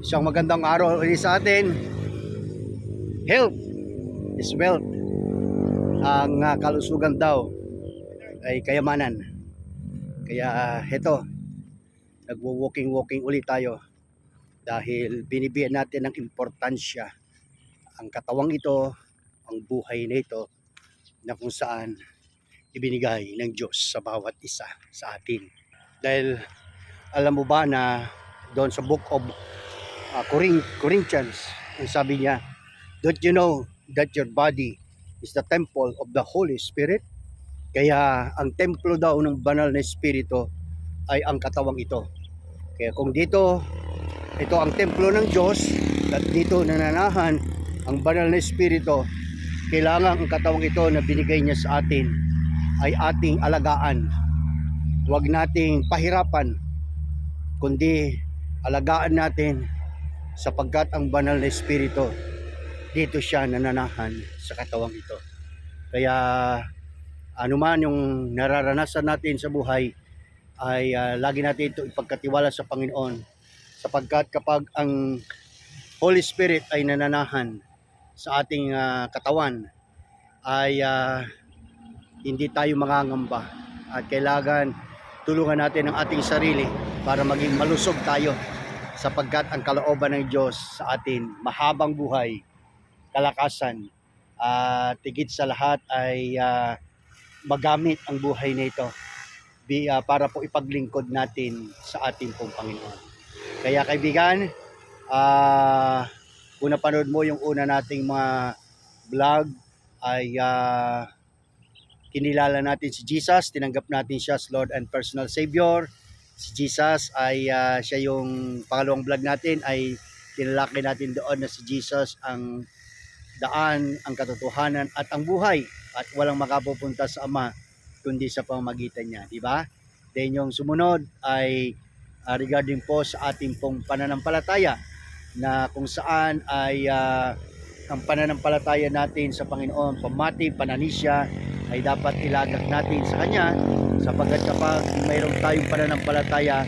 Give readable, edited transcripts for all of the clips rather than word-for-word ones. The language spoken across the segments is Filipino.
Isang magandang araw ulit sa atin. Health is wealth. Ang kalusugan daw ay kayamanan. Kaya heto, nagwo-walking ulit tayo dahil binibigyan natin ng importansya ang katawang ito, ang buhay na ito, na kung saan ibinigay ng Diyos sa bawat isa sa atin. Dahil alam mo ba na doon sa book of Corinthians, ang sabi niya, don't you know that your body is the temple of the Holy Spirit? Kaya ang templo daw ng banal na Espiritu ay ang katawang ito. Kaya kung ito ang templo ng Diyos at dito nananahan ang banal na Espiritu, kailangan ang katawang ito na binigay niya sa atin ay ating alagaan. Huwag nating pahirapan, kundi alagaan natin, sapagkat ang banal na Espiritu dito siya nananahan sa katawang ito. Kaya anuman yung nararanasan natin sa buhay ay lagi natin ito ipagkatiwala sa Panginoon, sapagkat kapag ang Holy Spirit ay nananahan sa ating katawan ay hindi tayo mangangamba, at kailangan tulungan natin ang ating sarili para maging malusog tayo, sapagkat ang kalooban ng Diyos sa atin mahabang buhay, kalakasan, at higit sa lahat ay magamit ang buhay na ito para po ipaglingkod natin sa ating pong Panginoon. Kaya kaibigan, kung napanood mo yung una nating mga vlog, ay kinilala natin si Jesus, tinanggap natin siya as Lord and Personal Savior. Si Jesus ay siya yung pangalawang vlog natin, ay tinalakay natin doon na si Jesus ang daan, ang katotohanan at ang buhay, at walang makapupunta sa Ama kundi sa pamamagitan niya, di ba? Then yung sumunod ay regarding po sa ating pong pananampalataya, na kung saan ay ang pananampalataya natin sa Panginoon, pamati, pananisya, ay dapat ilagak natin sa Kanya, sapagkat kapag mayroong tayong pananampalataya,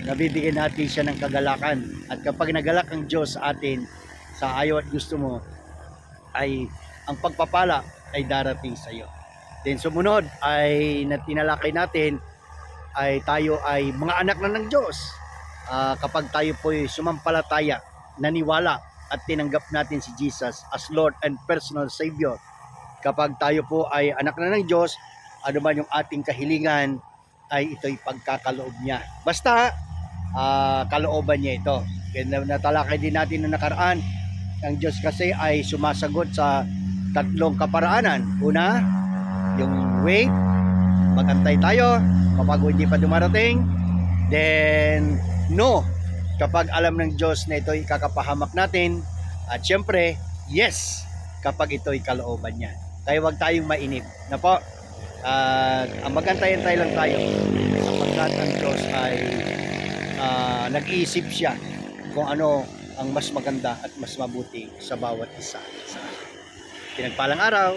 nabibigyan natin siya ng kagalakan. At kapag nagalak ang Diyos sa atin sa ayaw at gusto mo, ay ang pagpapala ay darating sa iyo. Then sumunod ay tinalakay natin ay tayo ay mga anak na ng Diyos. Kapag tayo po'y sumampalataya, naniwala at tinanggap natin si Jesus as Lord and Personal Savior, kapag tayo po ay anak na ng Diyos, ano man yung ating kahilingan ay ito'y pagkakaloob niya. Basta kalooban niya ito. Kaya natalakay din natin na nakaraan, ang Diyos kasi ay sumasagot sa tatlong kaparaanan. Una, yung wait, magantay tayo kapag hindi pa dumarating. Then, no, kapag alam ng Diyos na ito'y kakapahamak natin. At syempre, yes, kapag ito'y kalooban niya. Kaya huwag tayong mainip. Na po, ang magantay-antay lang tayo, sapagkat ang Diyos ay nag-iisip siya kung ano ang mas maganda at mas mabuti sa bawat isa sa atin. Pinagpalang araw.